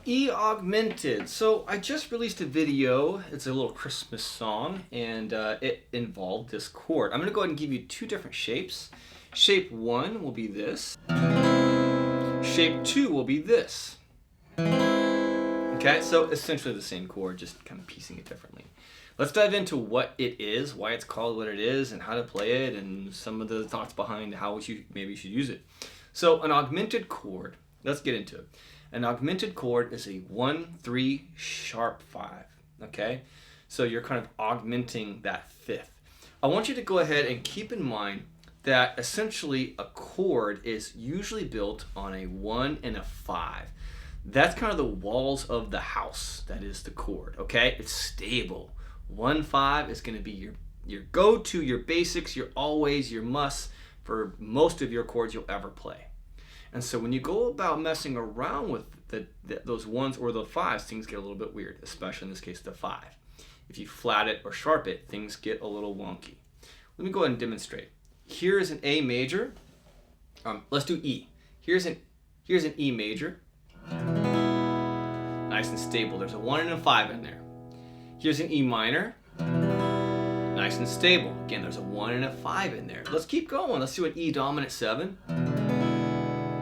Eaugmented. So I just released a video. It's a little Christmas song, and it involved this chord. I'm going to go ahead and give you two different shapes. Shape 1 will be this. Shape 2 will be this. Okay, so essentially the same chord, just kind of piecing it differently. Let's dive into what it is, why it's called what it is, and how to play it, and some of the thoughts behind how maybe you should use it. So an augmented chord, let's get into it. An augmented chord is a 1-3 sharp 5, okay? So you're kind of augmenting that fifth. I want you to go ahead and keep in mind that essentially a chord is usually built on a 1 and a 5. That's kind of the walls of the house. That is the chord, okay? It's stable. 1-5 is going to be your go-to, your basics, your always, your must for most of your chords you'll ever play. And so when you go about messing around with those 1s or the 5s, things get a little bit weird, especially in this case the 5. If you flat it or sharp it, things get a little wonky. Let me go ahead and demonstrate. Here's an A major. Let's do E. Here's an E major. Nice and stable. There's a 1 and a 5 in there. Here's an E minor. Nice and stable. Again, there's a 1 and a 5 in there. Let's keep going. Let's do an E dominant 7.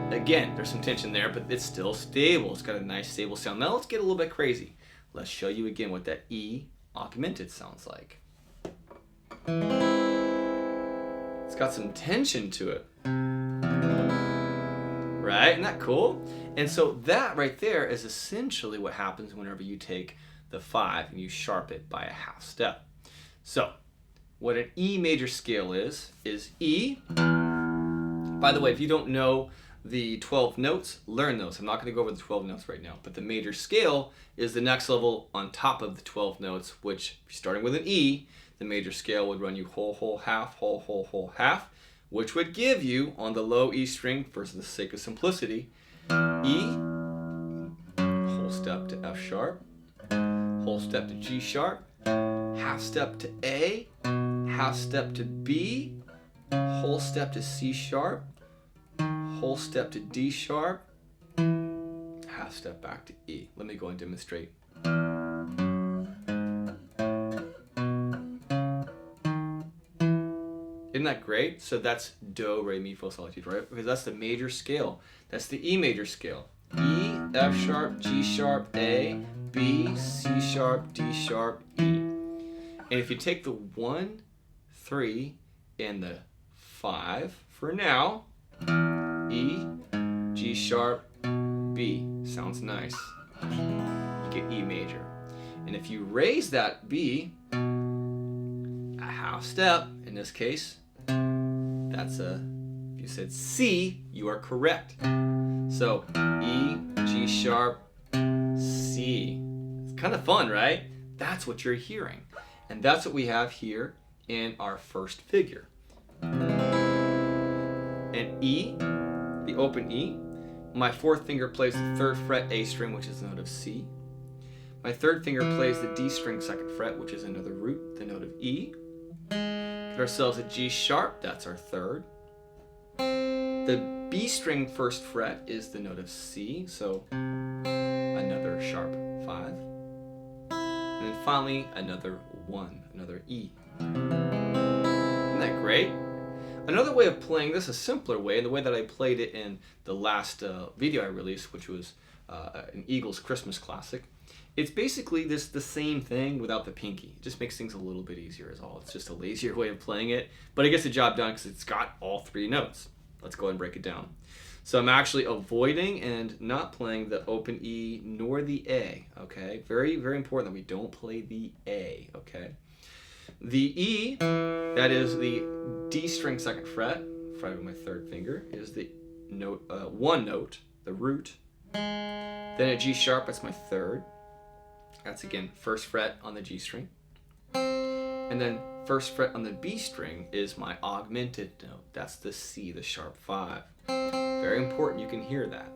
Again, there's some tension there, but it's still stable. It's got a nice stable sound. Now let's get a little bit crazy. Let's show you again what that E augmented sounds like. It's got some tension to it. Right? Isn't that cool? And so that right there is essentially what happens whenever you take the 5 and you sharp it by a half step. So what an E major scale is E. By the way, if you don't know the 12 notes, learn those. I'm not going to go over the 12 notes right now, but the major scale is the next level on top of the 12 notes, which starting with an E, the major scale would run you whole, whole, half, whole, whole, whole, half, which would give you on the low E string, for the sake of simplicity, E, whole step to F sharp, whole step to G sharp, half step to A, half step to B, whole step to C sharp, whole step to D sharp, half step back to E. Let me go and demonstrate. Isn't that great? So that's do, re, mi, fa, sol, la, ti, do, right? Because that's the major scale. That's the E major scale. E, F sharp, G sharp, A, B, C sharp, D sharp, E. And if you take the 1, 3, and the 5 for now, E, G sharp, B. Sounds nice. You get E major. And if you raise that B a half step, in this case, that's if you said C, you are correct. So E, G sharp, C. It's kind of fun, right? That's what you're hearing. And that's what we have here in our first figure. And E, the open E, my 4th finger plays the 3rd fret A string, which is the note of C. My 3rd finger plays the D string 2nd fret, which is another root, the note of E. Get ourselves a G sharp, that's our 3rd. The B string 1st fret is the note of C, so another sharp 5. And then finally another 1, another E. Isn't that great? Another way of playing this, a simpler way, and the way that I played it in the last video I released, which was an Eagles Christmas classic, it's basically the same thing without the pinky. It just makes things a little bit easier is all. It's just a lazier way of playing it, but it gets the job done because it's got all 3 notes. Let's go ahead and break it down. So I'm actually avoiding and not playing the open E nor the A, okay? Very, very important that we don't play the A, okay? The E, that is the D string 2nd fret with my 3rd finger, is the note, 1 note, the root. Then a G sharp, that's my 3rd. That's again 1st fret on the G string. And then 1st fret on the B string is my augmented note. That's the C, the sharp 5. Very important, you can hear that.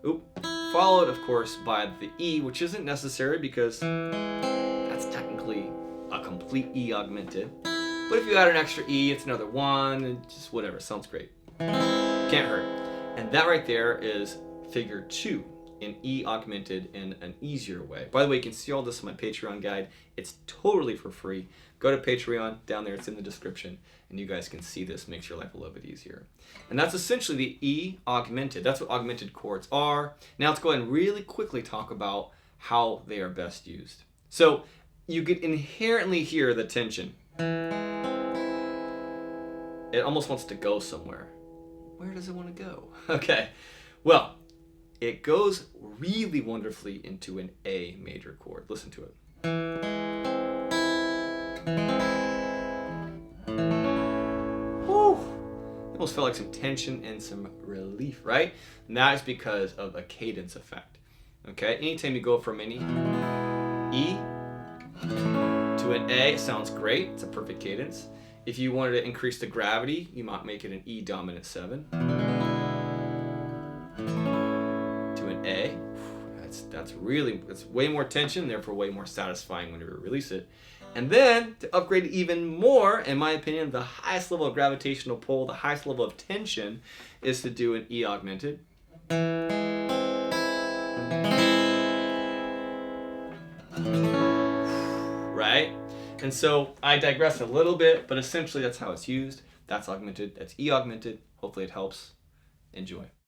Oop. Followed, of course, by the E, which isn't necessary because that's technically a complete E augmented. But if you add an extra E, it's another 1, and just whatever, sounds great. Can't hurt. And that right there is figure 2. an E augmented in an easier way. By the way, you can see all this in my Patreon guide. It's totally for free. Go to Patreon, down there, it's in the description, and you guys can see this, makes your life a little bit easier. And that's essentially the E augmented. That's what augmented chords are. Now let's go ahead and really quickly talk about how they are best used. So you could inherently hear the tension. It almost wants to go somewhere. Where does it want to go? Okay, well, it goes really wonderfully into an A major chord. Listen to it. Whew. It almost felt like some tension and some relief, right? And that is because of a cadence effect. Okay, anytime you go from an E to an A, it sounds great. It's a perfect cadence. If you wanted to increase the gravity, you might make it an E dominant 7 to an A. That's way more tension, therefore way more satisfying when you release it. And then to upgrade it even more, in my opinion, the highest level of gravitational pull, the highest level of tension, is to do an E augmented. Right? And so I digress a little bit, but essentially that's how it's used. That's augmented. That's E augmented. Hopefully it helps. Enjoy.